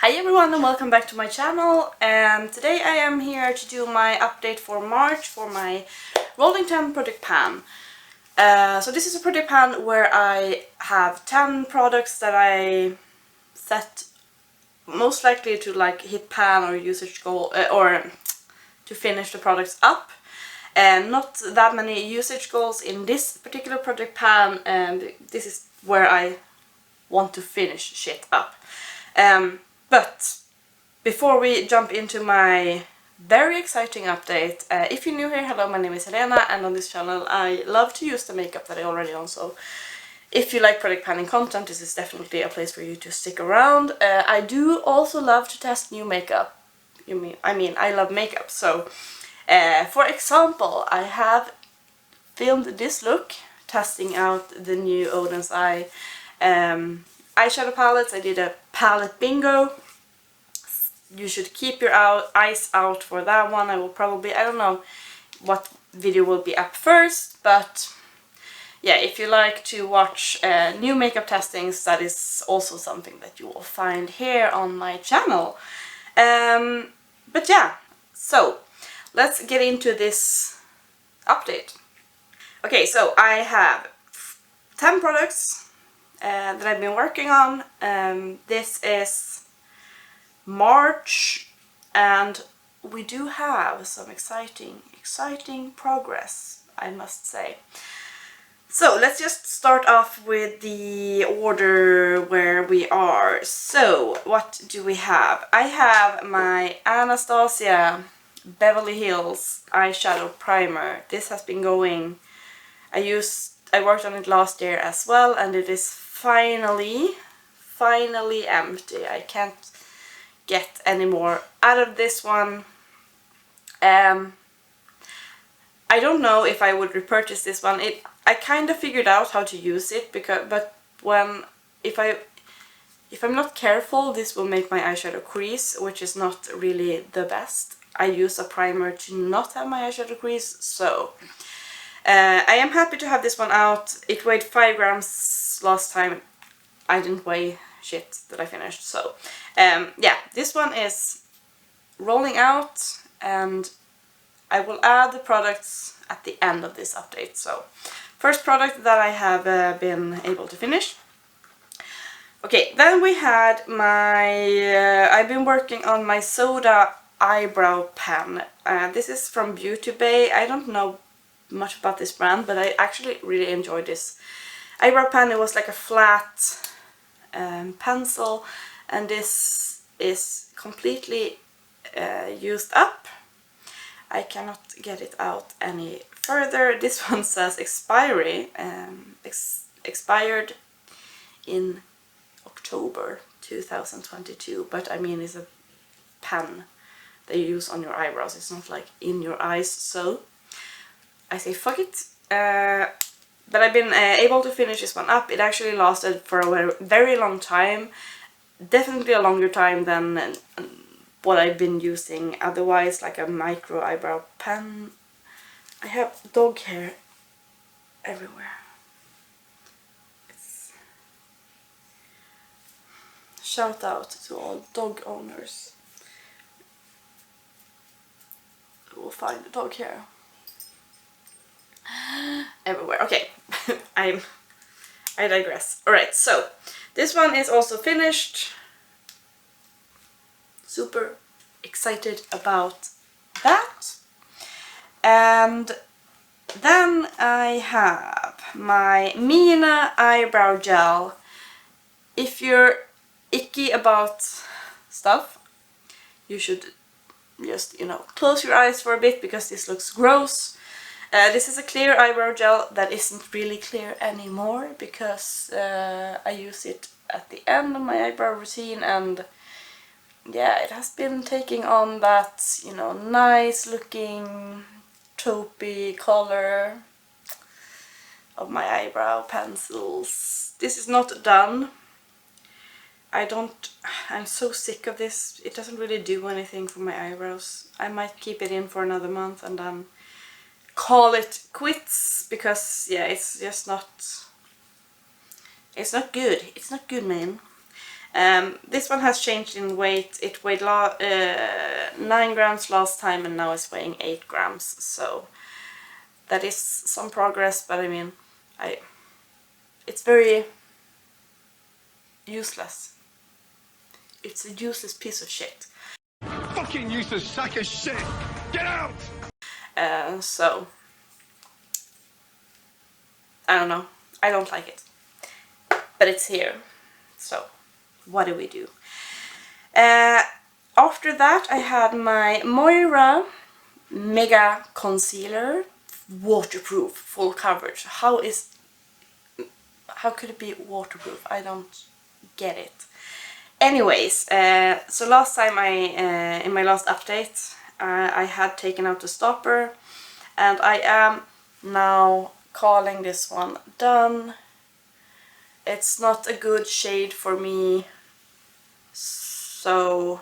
Hi everyone and welcome back to my channel, and today I am here to do my update for March for my Rolling 10 project pan. So this is a project pan where I have 10 products that I set most likely to like hit pan or usage goal or to finish the products up. And not that many usage goals in this particular project pan, and this is where I want to finish shit up. But before we jump into my very exciting update, if you're new here, hello, my name is Helena, and on this channel I love to use the makeup that I already own, so if you like product panning content, this is definitely a place for you to stick around. I do also love to test new makeup. I love makeup, so for example, I have filmed this look, testing out the new Oden's Eye eyeshadow palettes. I did a palette bingo. You should keep your eyes out for that one. I will probably, I don't know what video will be up first, but yeah, if you like to watch new makeup testings, that is also something that you will find here on my channel. But yeah, so let's get into this update. Okay, so I have 10 products that I've been working on. This is March, and we do have some exciting progress, I must say. So let's just start off with the order where we are. So what do we have? I have my Anastasia Beverly Hills eyeshadow primer. This has been going, I worked on it last year as well, and it is finally empty. I can't get any more out of this one. I don't know if I would repurchase this one. I kind of figured out how to use it, but if I'm not careful, this will make my eyeshadow crease, which is not really the best. I use a primer to not have my eyeshadow crease, so I am happy to have this one out. It weighed 5 grams last time. I didn't weigh shit that I finished, so yeah, this one is rolling out, and I will add the products at the end of this update. So first product that I have been able to finish. Okay, then we had my I've been working on my soda eyebrow pen. This is from Beauty Bay. I don't know much about this brand, but I actually really enjoyed this eyebrow pen. It was like a flat pencil, and this is completely used up. I cannot get it out any further. This one says expiry, expired in October 2022, but I mean, it's a pen that you use on your eyebrows. It's not like in your eyes, so I say fuck it. But I've been able to finish this one up. It actually lasted for a very long time. Definitely a longer time than what I've been using otherwise, like a micro eyebrow pen. I have dog hair everywhere. Shout out to all dog owners who will find the dog hair everywhere. Okay, I digress. Alright, so this one is also finished. Super excited about that. And then I have my MINA Eyebrow Gel. If you're icky about stuff, you should just, close your eyes for a bit, because this looks gross. This is a clear eyebrow gel that isn't really clear anymore, because I use it at the end of my eyebrow routine, and yeah, it has been taking on that, nice looking taupey color of my eyebrow pencils. This is not done. I'm so sick of this. It doesn't really do anything for my eyebrows. I might keep it in for another month and then call it quits, because yeah, it's just not, it's not good. It's not good, man. This one has changed in weight. It weighed 9 grams last time and now it's weighing 8 grams. So that is some progress, but I mean, it's very useless. It's a useless piece of shit. Fucking useless sack of shit! Get out! So I don't know. I don't like it. But it's here. So what do we do? After that I had my Moira Mega Concealer, waterproof, full coverage. How could it be waterproof? I don't get it. Anyways, so last time in my last update I had taken out the stopper, and I am now calling this one done. It's not a good shade for me, so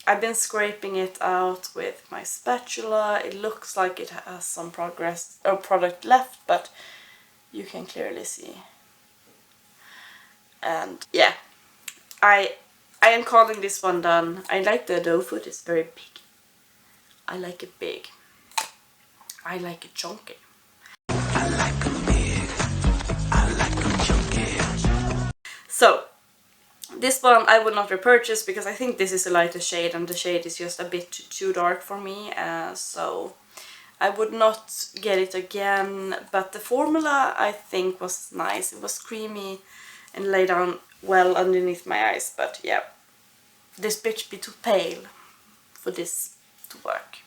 I've been scraping it out with my spatula. It looks like it has some product left, but you can clearly see. And yeah, I am calling this one done. I like the doe foot, it's very big. I like it big. I like it chunky. I like them big. I like them chunky. So this one I would not repurchase because I think this is a lighter shade and the shade is just a bit too dark for me, so I would not get it again. But the formula I think was nice. It was creamy and lay down well underneath my eyes, but yeah, this bitch be too pale for this to work.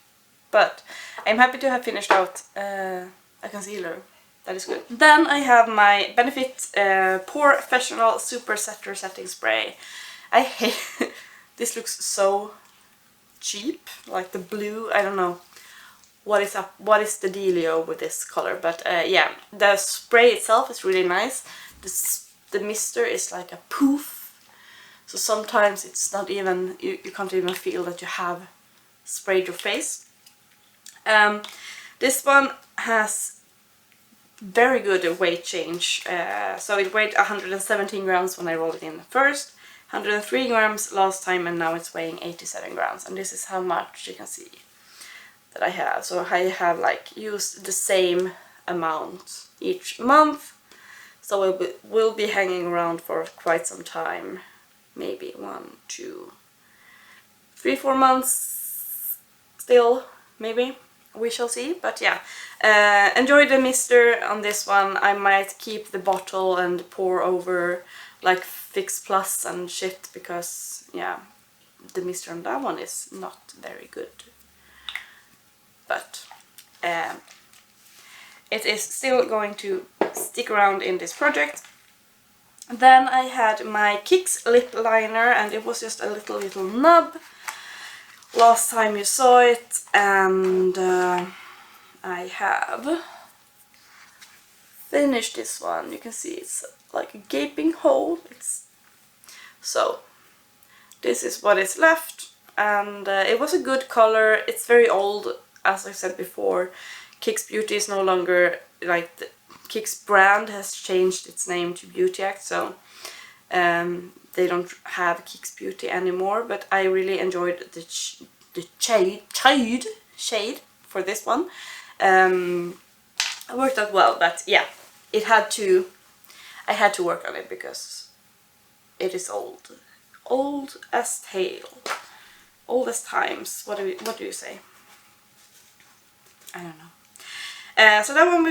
But I'm happy to have finished out a concealer. That is good. Then I have my Benefit Porefessional Super Setter Setting Spray. I hate this. Looks so cheap, like the blue. I don't know what is up. What is the dealio with this color? But yeah, the spray itself is really nice. The mister is like a poof, so sometimes it's not even, you can't even feel that you have sprayed your face. This one has very good weight change, so it weighed 117 grams when I rolled it in first, 103 grams last time, and now it's weighing 87 grams, and this is how much you can see that I have. So I have like used the same amount each month, so it will be hanging around for quite some time, maybe 1, 2, 3, 4 months still, maybe. We shall see, but yeah. Enjoy the mister on this one. I might keep the bottle and pour over like Fix Plus and shit, because yeah, the mister on that one is not very good. But it is still going to stick around in this project. Then I had my Kicks lip liner, and it was just a little nub. Last time you saw it, and I have finished this one. You can see it's like a gaping hole. So this is what is left, and it was a good color. It's very old, as I said before. Kicks Beauty is no longer, like, the Kicks brand has changed its name to Beauty Act, so they don't have Kicks Beauty anymore, but I really enjoyed the shade for this one. It worked out well, but yeah, I had to work on it because it is old as tale, old as times. What do you say? I don't know. So that one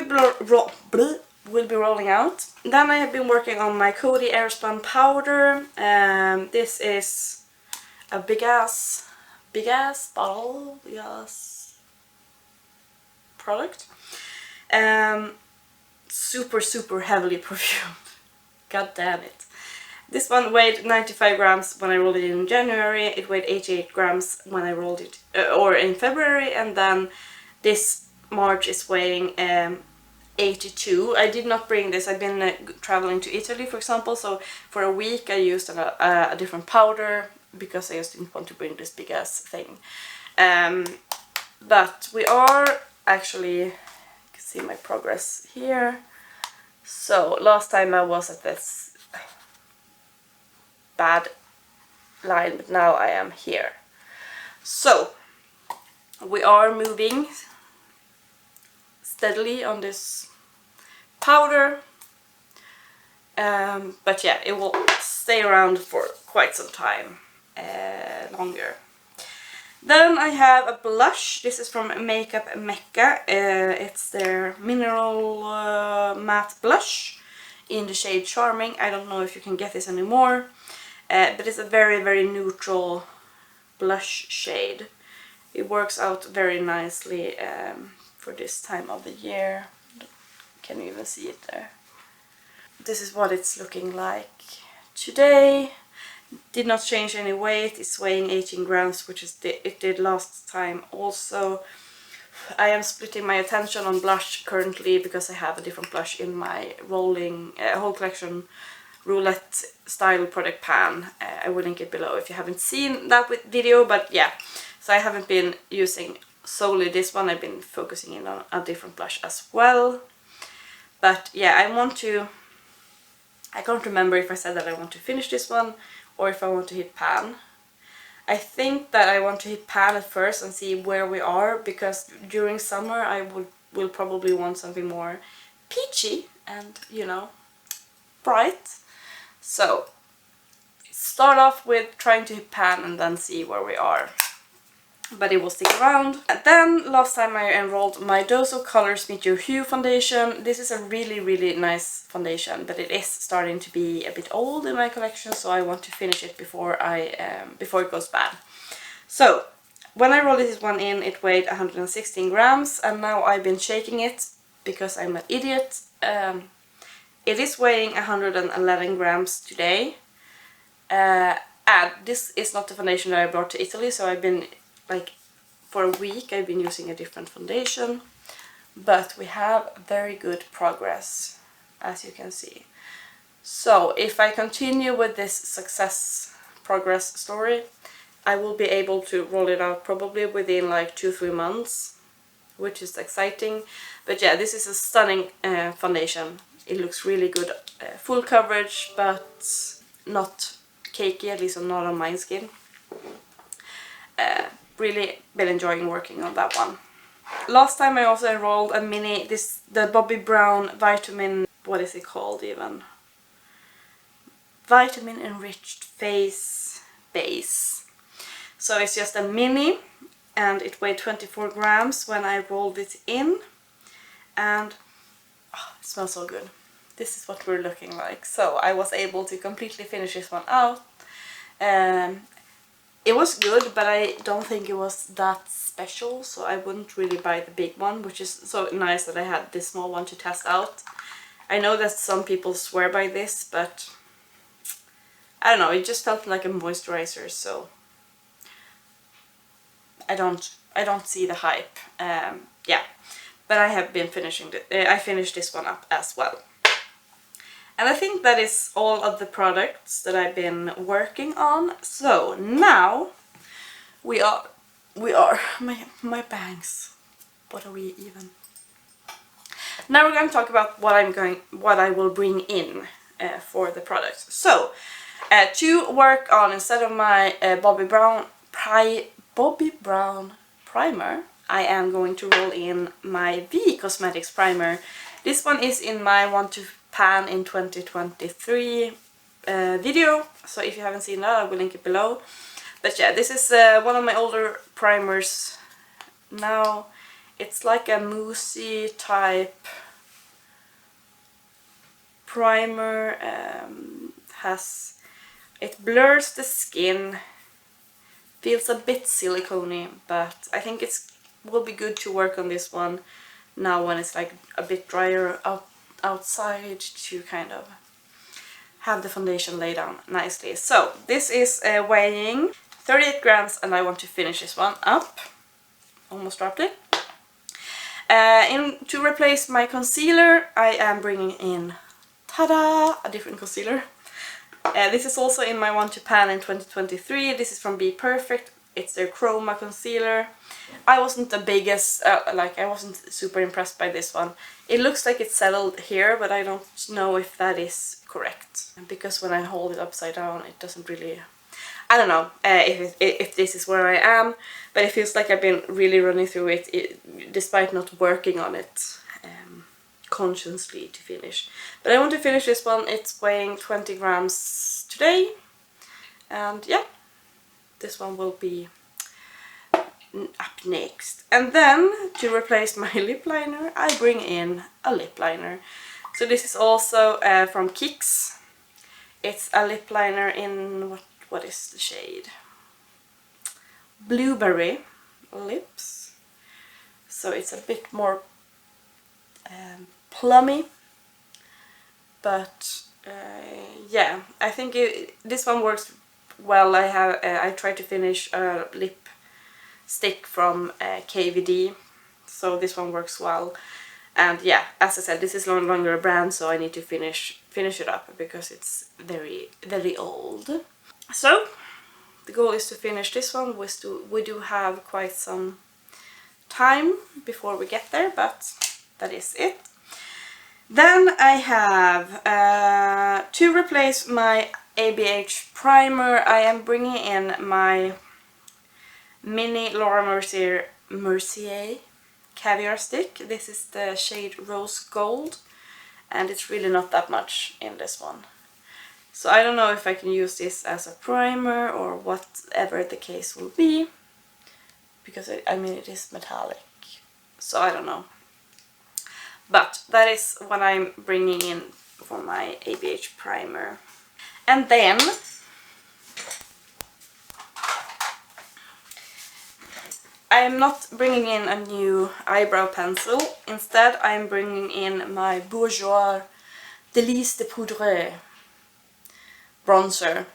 will be rolling out. Then I have been working on my Coty Airspun powder. This is a big ass bottle, big ass product. Super heavily perfumed. God damn it. This one weighed 95 grams when I rolled it in January. It weighed 88 grams when I rolled it, or in February, and then this March is weighing 82. I did not bring this. I've been traveling to Italy, for example, so for a week I used a different powder because I just didn't want to bring this big ass thing. But we are actually, you can see my progress here. So last time I was at this bad line, but now I am here. So we are moving steadily on this powder, but yeah, it will stay around for quite some time longer. Then I have a blush. This is from Mekka. It's their mineral matte blush in the shade Charming. I don't know if you can get this anymore, but it's a very, very neutral blush shade. It works out very nicely for this time of the year. Can you even see it there? This is what it's looking like today. Did not change any weight. It's weighing 18 grams, which is it did last time also. I am splitting my attention on blush currently because I have a different blush in my rolling whole collection roulette style product pan. I will link it below if you haven't seen that video, but yeah. So I haven't been using solely this one. I've been focusing in on a different blush as well. But yeah, I can't remember if I said that I want to finish this one or if I want to hit pan. I think that I want to hit pan at first and see where we are, because during summer I will probably want something more peachy and, you know, bright. So start off with trying to hit pan and then see where we are. But it will stick around. And then last time I enrolled my Dose of Colors Meet Your Hue foundation. This is a really, really nice foundation, but it is starting to be a bit old in my collection, so I want to finish it before it goes bad. So when I rolled this one in, it weighed 116 grams, and now I've been shaking it because I'm an idiot. It is weighing 111 grams today, and this is not the foundation that I brought to Italy, so I've been like for a week I've been using a different foundation, but we have very good progress, as you can see. So if I continue with this success progress story, I will be able to roll it out probably within like 2-3 months, which is exciting. But yeah, this is a stunning foundation. It looks really good, full coverage, but not cakey, at least not on my skin. Really been enjoying working on that one. Last time I also enrolled a the Bobbi Brown Vitamin, what is it called even? Vitamin Enriched Face Base. So it's just a mini, and it weighed 24 grams when I rolled it in, and it smells so good. This is what we're looking like. So I was able to completely finish this one out. It was good, but I don't think it was that special, so I wouldn't really buy the big one, which is so nice that I had this small one to test out. I know that some people swear by this, but I don't know, it just felt like a moisturizer, so I don't see the hype. Yeah, but I have been finishing I finished this one up as well. And I think that is all of the products that I've been working on. So now we are my bangs. What are we even? Now we're going to talk about what I will bring in for the products. So to work on, instead of my Bobbi Brown primer, I am going to roll in my V Cosmetics primer. This one is in my Want to Pan in 2023 video, so if you haven't seen that, I will link it below. But yeah, this is one of my older primers now. It's like a moussey type primer. It blurs the skin, feels a bit silicone-y, but I think it will be good to work on this one now when it's like a bit drier outside, to kind of have the foundation lay down nicely. So this is weighing 38 grams, and I want to finish this one up. Almost dropped it. To replace my concealer, I am bringing in, tada, a different concealer. This is also in my Want to Pan in 2023. This is from bPerfect. It's their Chroma concealer. I wasn't the biggest, I wasn't super impressed by this one. It looks like it's settled here, but I don't know if that is correct, because when I hold it upside down, it doesn't really... I don't know if this is where I am, but it feels like I've been really running through it, despite not working on it consciously to finish. But I want to finish this one. It's weighing 20 grams today, and yeah, this one will be up next. And then to replace my lip liner, I bring in a lip liner. So this is also from Kicks. It's a lip liner in what is the shade? Blueberry Lips. So it's a bit more plummy, but yeah, I think this one works well. I tried to finish a lip stick from KVD, so this one works well. And yeah, as I said, this is no longer a brand, so I need to finish it up because it's very, very old. So the goal is to finish this one. We do have quite some time before we get there, but that is it. Then I have to replace my ABH primer. I am bringing in my mini Laura Mercier Caviar stick. This is the shade Rose Gold, and it's really not that much in this one. So I don't know if I can use this as a primer or whatever the case will be, because I mean it is metallic, so I don't know. But that is what I'm bringing in for my ABH primer. And then I'm not bringing in a new eyebrow pencil. Instead, I'm bringing in my Boujoris Délice de Pudre bronzer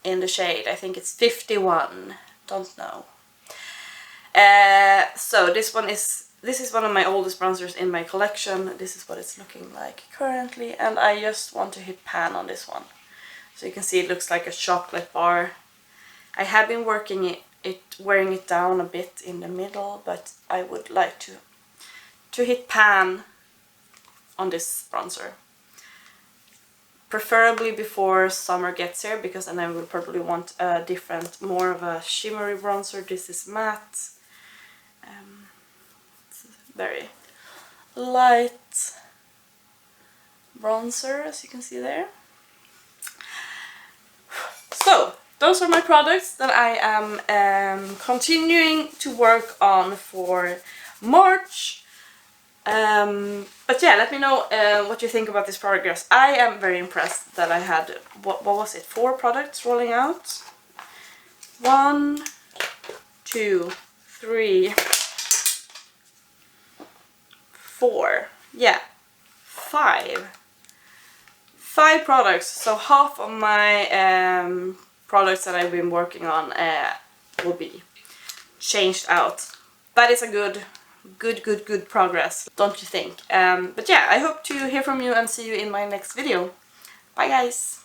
in the shade. I think it's 51. Don't know. So this is one of my oldest bronzers in my collection. This is what it's looking like currently, and I just want to hit pan on this one. So you can see it looks like a chocolate bar. I have been wearing it down a bit in the middle, but I would like to hit pan on this bronzer. Preferably before summer gets here, because then I will probably want a different, more of a shimmery bronzer. This is matte. It's a very light bronzer, as you can see there. So those are my products that I am continuing to work on for March. But yeah, let me know what you think about this progress. I am very impressed that I had, what was it, 4 products rolling out? 1, 2, 3, 4, yeah, 5 products. So half of my products that I've been working on will be changed out. That is a good progress, don't you think? But yeah, I hope to hear from you and see you in my next video. Bye guys!